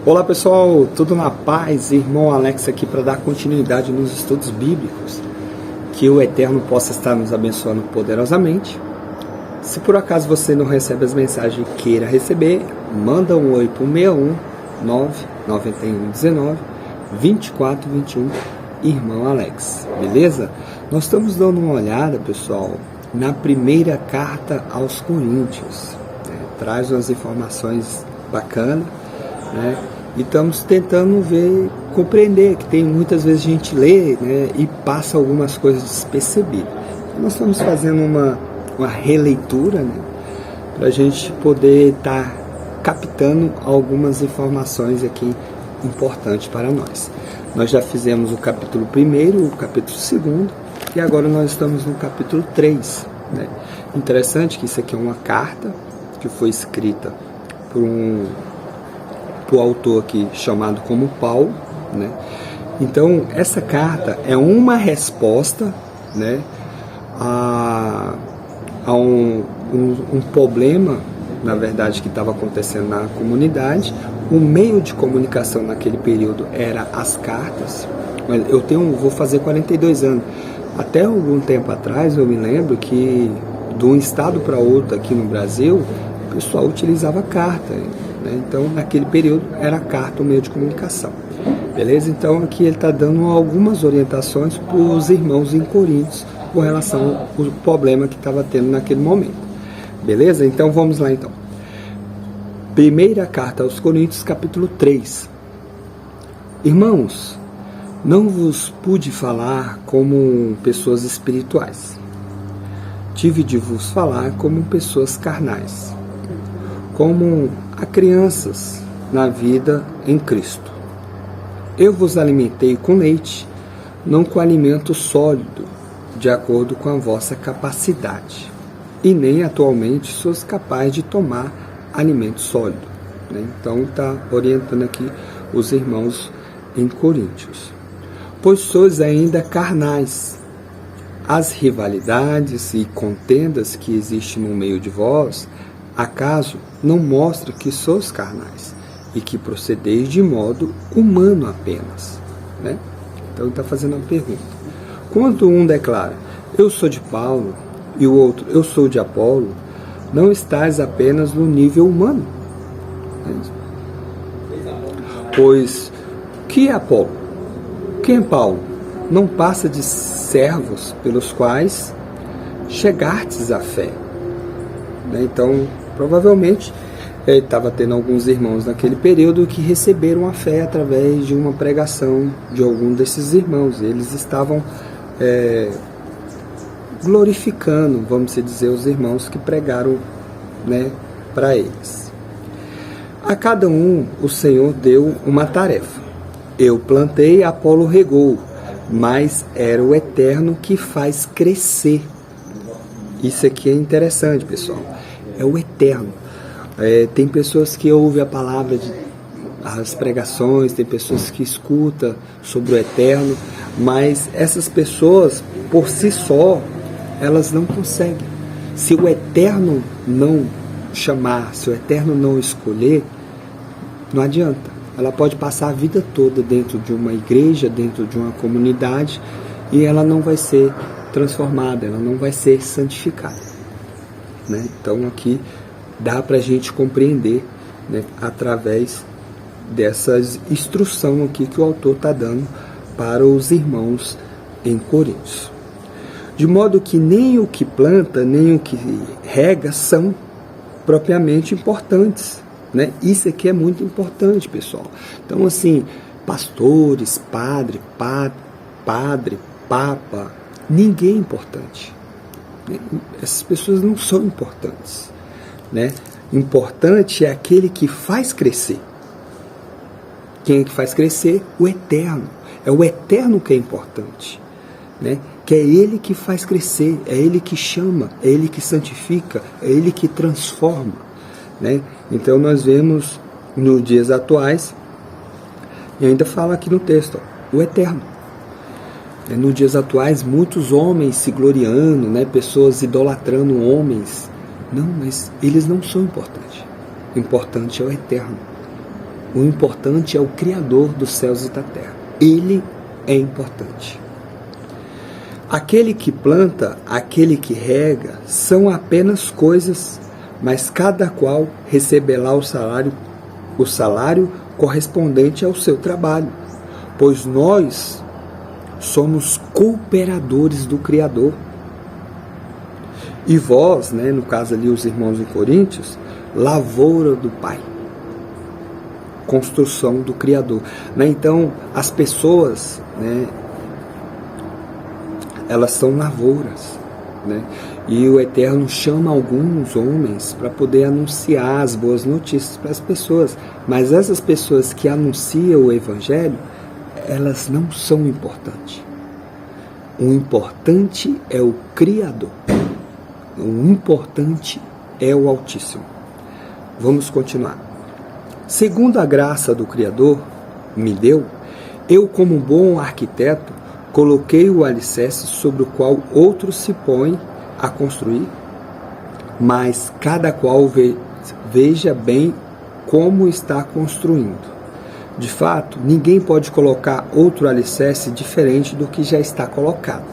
Olá pessoal, tudo na paz? Irmão Alex aqui para dar continuidade nos estudos bíblicos. Que o Eterno possa estar nos abençoando poderosamente. Se por acaso você não recebe as mensagens e queira receber, manda um oi para o 61 99119 2421, Irmão Alex, beleza? Nós estamos dando uma olhada, pessoal, na primeira carta aos Coríntios, né? Traz umas informações bacanas, né? E estamos tentando compreender, que tem muitas vezes a gente lê, né, e passa algumas coisas despercebidas. Então, nós estamos fazendo uma releitura, né, para a gente poder estar captando algumas informações aqui importantes para nós. Nós já fizemos o capítulo 1º, o capítulo 2º, e agora nós estamos no capítulo 3. Né? Interessante que isso aqui é uma carta que foi escrita por um autor aqui chamado como Paulo, né? Então essa carta é uma resposta, né, a um problema, na verdade, que estava acontecendo na comunidade. O meio de comunicação naquele período era as cartas. Vou fazer 42 anos. Até algum tempo atrás eu me lembro que de um estado para outro aqui no Brasil o pessoal utilizava carta. Então, naquele período, era a carta o meio de comunicação. Beleza? Então, aqui ele está dando algumas orientações para os irmãos em Coríntios com relação ao problema que estava tendo naquele momento. Beleza? Então, vamos lá, então. Primeira carta aos Coríntios, capítulo 3. Irmãos, não vos pude falar como pessoas espirituais. Tive de vos falar como pessoas carnais, como a crianças na vida em Cristo. Eu vos alimentei com leite, não com alimento sólido, de acordo com a vossa capacidade, e nem atualmente sois capazes de tomar alimento sólido. Então está orientando aqui os irmãos em Coríntios. Pois sois ainda carnais. As rivalidades e contendas que existem no meio de vós, acaso não mostra que sois carnais e que procedeis de modo humano apenas? Né? Então ele está fazendo uma pergunta. Quando um declara, eu sou de Paulo, e o outro, eu sou de Apolo, não estás apenas no nível humano? Pois, que é Apolo? Quem é Paulo? Não passa de servos pelos quais chegastes à fé. Então, provavelmente, estava tendo alguns irmãos naquele período que receberam a fé através de uma pregação de algum desses irmãos. Eles estavam glorificando, vamos dizer, os irmãos que pregaram, né, para eles. A cada um o Senhor deu uma tarefa. Eu plantei, Apolo regou, mas era o Eterno que faz crescer. Isso aqui é interessante, pessoal. É o Eterno. Tem pessoas que ouvem a palavra, as pregações, tem pessoas que escutam sobre o Eterno, mas essas pessoas, por si só, elas não conseguem. Se o Eterno não chamar, se o Eterno não escolher, não adianta. Ela pode passar a vida toda dentro de uma igreja, dentro de uma comunidade, e ela não vai ser transformada, ela não vai ser santificada. Né? Então aqui dá para a gente compreender, né, através dessa instrução aqui que o autor está dando para os irmãos em Coríntios. De modo que nem o que planta, nem o que rega são propriamente importantes. Né? Isso aqui é muito importante, pessoal. Então, assim, pastores, padre, papa, ninguém é importante. Essas pessoas não são importantes. Né? Importante é aquele que faz crescer. Quem é que faz crescer? O Eterno. É o Eterno que é importante. Né? Que é Ele que faz crescer, é Ele que chama, é Ele que santifica, é Ele que transforma. Né? Então nós vemos nos dias atuais, e ainda fala aqui no texto, ó, o Eterno. Nos dias atuais, muitos homens se gloriando, né? Pessoas idolatrando homens. Não, mas eles não são importantes. O importante é o Eterno. O importante é o Criador dos céus e da terra. Ele é importante. Aquele que planta, aquele que rega, são apenas coisas, mas cada qual receberá o salário correspondente ao seu trabalho, pois nós somos cooperadores do Criador. E vós, no caso ali os irmãos em Coríntios, lavoura do Pai, construção do Criador. Então, as pessoas, elas são lavouras, e o Eterno chama alguns homens para poder anunciar as boas notícias para as pessoas, mas essas pessoas que anunciam o Evangelho, elas não são importantes. O importante é o Criador, o importante é o Altíssimo. Vamos continuar. Segundo a graça do Criador me deu, eu, como bom arquiteto, coloquei o alicerce sobre o qual outros se põem a construir, mas cada qual veja bem como está construindo. De fato, ninguém pode colocar outro alicerce diferente do que já está colocado,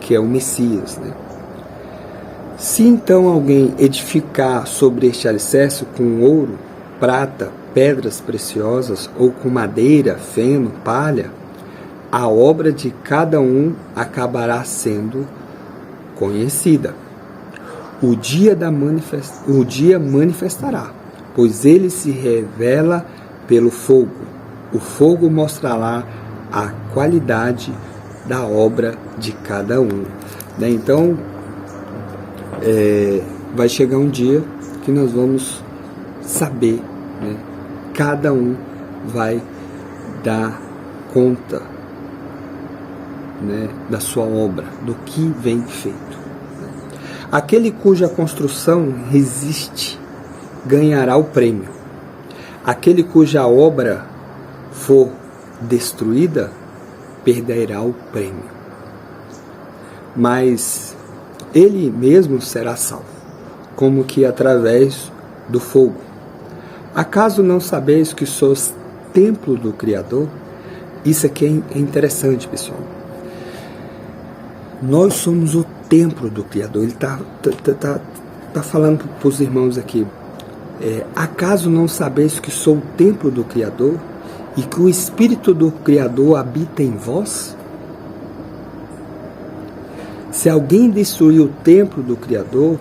que é o Messias. Se então alguém edificar sobre este alicerce com ouro, prata, pedras preciosas, ou com madeira, feno, palha, a obra de cada um acabará sendo conhecida. O dia manifestará, pois ele se revela pelo fogo. O fogo mostrará a qualidade da obra de cada um. Então, vai chegar um dia que nós vamos saber, cada um vai dar conta da sua obra, do que vem feito. Aquele cuja construção resiste ganhará o prêmio. Aquele cuja obra for destruída perderá o prêmio. Mas ele mesmo será salvo, como que através do fogo. Acaso não sabeis que sois templo do Criador? Isso aqui é interessante, pessoal. Nós somos o templo do Criador. Ele está falando para os irmãos aqui. Acaso não sabeis que sou o templo do Criador e que o Espírito do Criador habita em vós? Se alguém destruir o templo do Criador,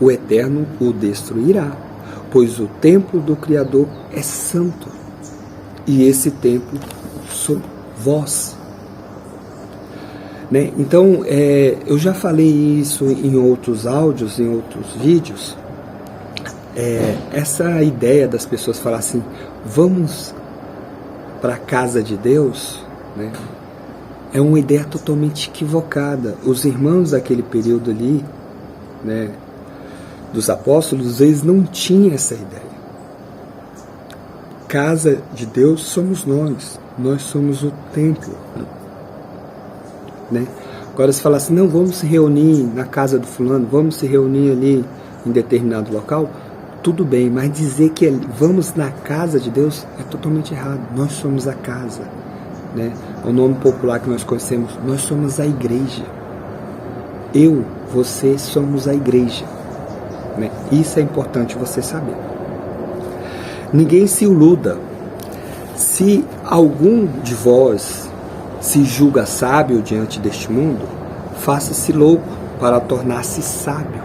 o Eterno o destruirá, pois o templo do Criador é santo, e esse templo sois vós. Então, eu já falei isso em outros áudios, em outros vídeos. Essa ideia das pessoas falar assim, vamos para a casa de Deus, é uma ideia totalmente equivocada. Os irmãos daquele período ali, dos apóstolos, eles não tinham essa ideia. Casa de Deus somos nós somos o templo. Agora se falar assim, não, vamos se reunir na casa do fulano, vamos se reunir ali em determinado local, tudo bem, mas dizer que vamos na casa de Deus é totalmente errado. Nós somos a casa, o nome popular que nós conhecemos, nós somos a igreja. Eu, você somos a igreja, Isso é importante você saber. Ninguém se iluda. Se algum de vós se julga sábio diante deste mundo, faça-se louco para tornar-se sábio.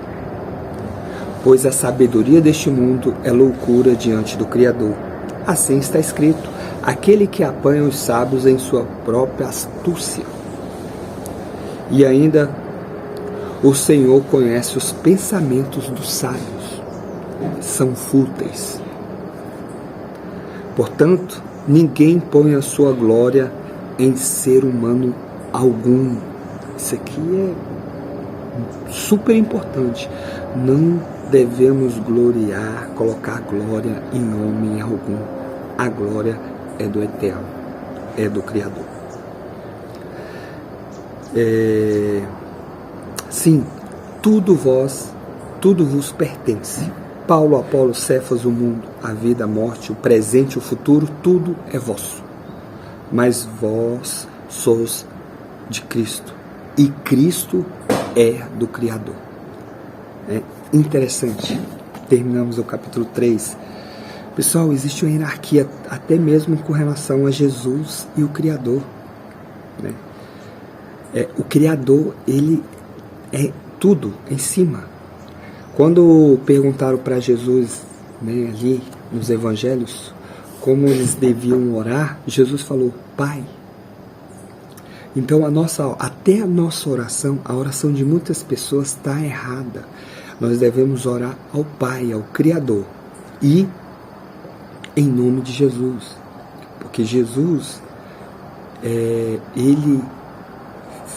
Pois a sabedoria deste mundo é loucura diante do Criador. Assim está escrito, aquele que apanha os sábios em sua própria astúcia. E ainda, o Senhor conhece os pensamentos dos sábios, são fúteis. Portanto, ninguém põe a sua glória em ser humano algum. Isso aqui é super importante. Não devemos gloriar, colocar glória em homem algum. A glória é do Eterno, é do Criador. Sim, tudo vos pertence. Paulo, Apolo, Cefas, o mundo, a vida, a morte, o presente, o futuro, tudo é vosso. Mas vós sois de Cristo, e Cristo é do Criador. É interessante. Terminamos o capítulo 3. Pessoal, existe uma hierarquia até mesmo com relação a Jesus e o Criador, né? O Criador, ele é tudo em cima. Quando perguntaram para Jesus, né, ali nos evangelhos, como eles deviam orar, Jesus falou, Pai. Então até a nossa oração, a oração de muitas pessoas está errada. Nós devemos orar ao Pai, ao Criador, e em nome de Jesus, porque Jesus, ele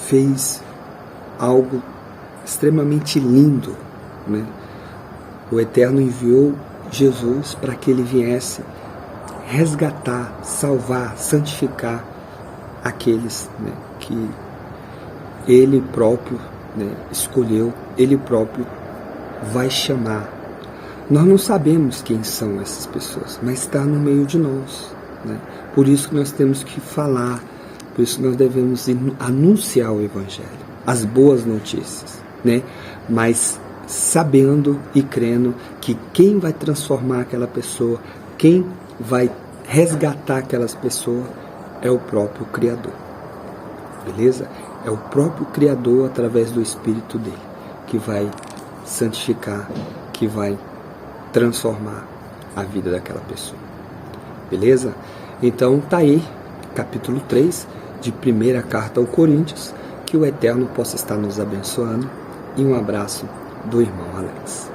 fez algo extremamente lindo, né? O Eterno enviou Jesus para que ele viesse resgatar, salvar, santificar aqueles, né, que ele próprio, né, escolheu, ele próprio vai chamar. Nós não sabemos quem são essas pessoas, mas está no meio de nós, né? Por isso que nós temos que falar, por isso que nós devemos anunciar o Evangelho, as boas notícias, né? Mas sabendo e crendo que quem vai transformar aquela pessoa, quem vai resgatar aquelas pessoas é o próprio Criador, beleza? É o próprio Criador através do Espírito dele que vai santificar, que vai transformar a vida daquela pessoa, beleza? Então tá aí, capítulo 3 de primeira carta ao Coríntios, que o Eterno possa estar nos abençoando, e um abraço do irmão Alex.